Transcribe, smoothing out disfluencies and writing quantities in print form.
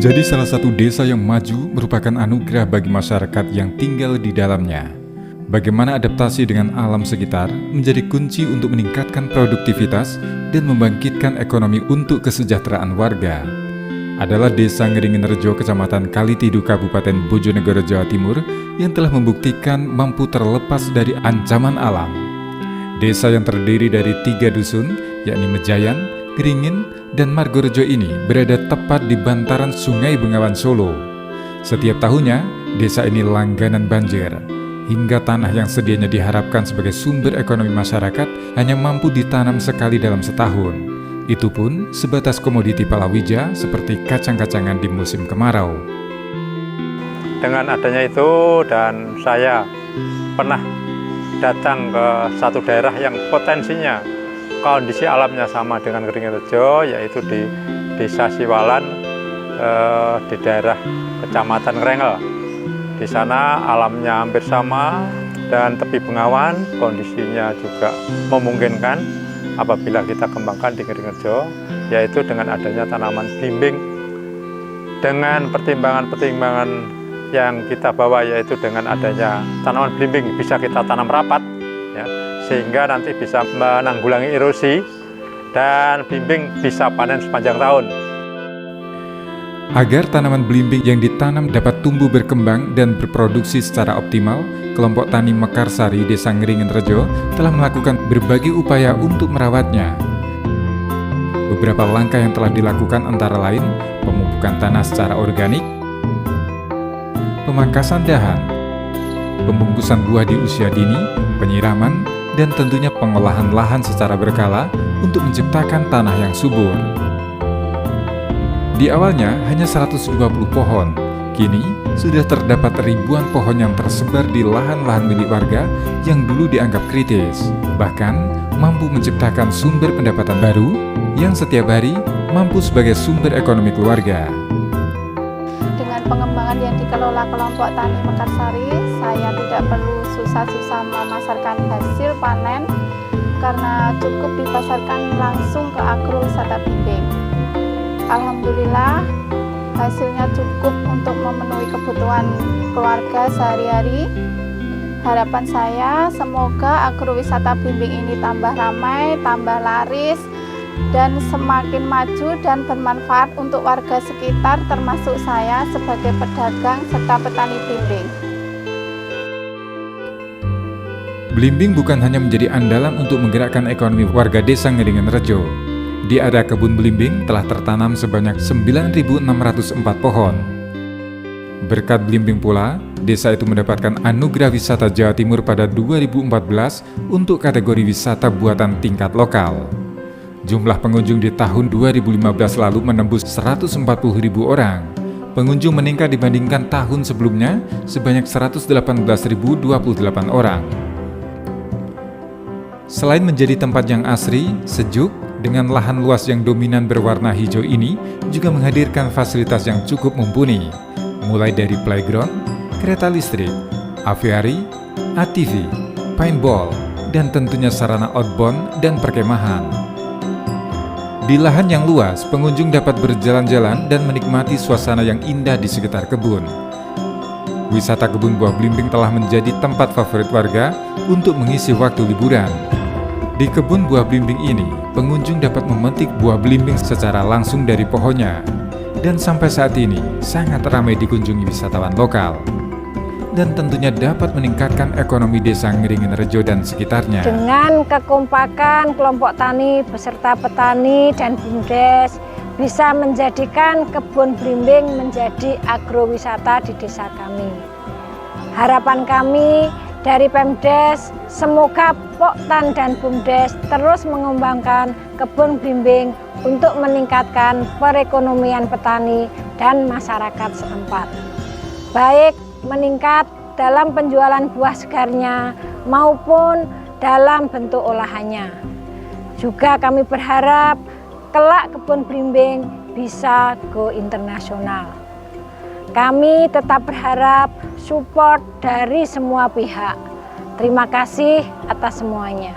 Menjadi salah satu desa yang maju merupakan anugerah bagi masyarakat yang tinggal di dalamnya. Bagaimana adaptasi dengan alam sekitar menjadi kunci untuk meningkatkan produktivitas dan membangkitkan ekonomi untuk kesejahteraan warga. Adalah Desa Ngeringinrejo, Kecamatan Kalitidu, Kabupaten Bojonegoro, Jawa Timur yang telah membuktikan mampu terlepas dari ancaman alam. Desa yang terdiri dari 3 dusun, yakni Mejayan, Gringin, dan Margorejo ini berada tepat di bantaran Sungai Bengawan Solo. Setiap tahunnya, desa ini langganan banjir, hingga tanah yang sedianya diharapkan sebagai sumber ekonomi masyarakat hanya mampu ditanam sekali dalam setahun. Itu pun sebatas komoditi palawija seperti kacang-kacangan di musim kemarau. Dengan adanya itu, dan saya pernah datang ke satu daerah yang potensinya kondisi alamnya sama dengan Ngeringinrejo, yaitu di Desa Siwalan, di daerah Kecamatan Ngrengel. Di sana alamnya hampir sama dan tepi Bengawan kondisinya juga memungkinkan apabila kita kembangkan di Ngeringinrejo, yaitu dengan adanya tanaman blimbing. Dengan pertimbangan-pertimbangan yang kita bawa, yaitu dengan adanya tanaman blimbing bisa kita tanam rapat, ya, sehingga nanti bisa menanggulangi erosi dan blimbing bisa panen sepanjang tahun. Agar tanaman blimbing yang ditanam dapat tumbuh berkembang dan berproduksi secara optimal, kelompok tani Mekarsari Desa Ngeringinrejo telah melakukan berbagai upaya untuk merawatnya. Beberapa langkah yang telah dilakukan antara lain pemupukan tanah secara organik, pemangkasan dahan, pembungkusan buah di usia dini, penyiraman, dan tentunya pengolahan lahan secara berkala untuk menciptakan tanah yang subur. Di awalnya hanya 120 pohon, kini sudah terdapat ribuan pohon yang tersebar di lahan-lahan milik warga yang dulu dianggap kritis. Bahkan mampu menciptakan sumber pendapatan baru yang setiap hari mampu sebagai sumber ekonomi keluarga. Dengan pengembangan yang dikelola kelompok tani Mekarsari, saya tidak perlu susah-susah memasarkan hasil panen karena cukup dipasarkan langsung ke agrowisata blimbing. Alhamdulillah, hasilnya cukup untuk memenuhi kebutuhan keluarga sehari-hari. Harapan saya semoga agrowisata blimbing ini tambah ramai, tambah laris, dan semakin maju dan bermanfaat untuk warga sekitar, termasuk saya sebagai pedagang serta petani blimbing. Blimbing bukan hanya menjadi andalan untuk menggerakkan ekonomi warga Desa Ngeringinrejo. Di area kebun blimbing telah tertanam sebanyak 9.604 pohon. Berkat blimbing pula, desa itu mendapatkan anugerah wisata Jawa Timur pada 2014 untuk kategori wisata buatan tingkat lokal. Jumlah pengunjung di tahun 2015 lalu menembus 140.000 orang. Pengunjung meningkat dibandingkan tahun sebelumnya sebanyak 118.028 orang. Selain menjadi tempat yang asri, sejuk, dengan lahan luas yang dominan berwarna hijau ini juga menghadirkan fasilitas yang cukup mumpuni, mulai dari playground, kereta listrik, aviari, ATV, paintball, dan tentunya sarana outbound dan perkemahan. Di lahan yang luas, pengunjung dapat berjalan-jalan dan menikmati suasana yang indah di sekitar kebun. Wisata kebun buah blimbing telah menjadi tempat favorit warga untuk mengisi waktu liburan. Di kebun buah blimbing ini, pengunjung dapat memetik buah blimbing secara langsung dari pohonnya. Dan sampai saat ini, sangat ramai dikunjungi wisatawan lokal. Dan tentunya dapat meningkatkan ekonomi Desa Ngeringinrejo dan sekitarnya. Dengan kekompakan kelompok tani beserta petani dan BUMDes bisa menjadikan kebun blimbing menjadi agrowisata di desa kami. Harapan kami dari Pemdes, semoga Poktan dan BUMDes terus mengembangkan kebun blimbing untuk meningkatkan perekonomian petani dan masyarakat setempat. Baik meningkat dalam penjualan buah segarnya maupun dalam bentuk olahannya. Juga kami berharap kelak kebun blimbing bisa go internasional. Kami tetap berharap support dari semua pihak. Terima kasih atas semuanya.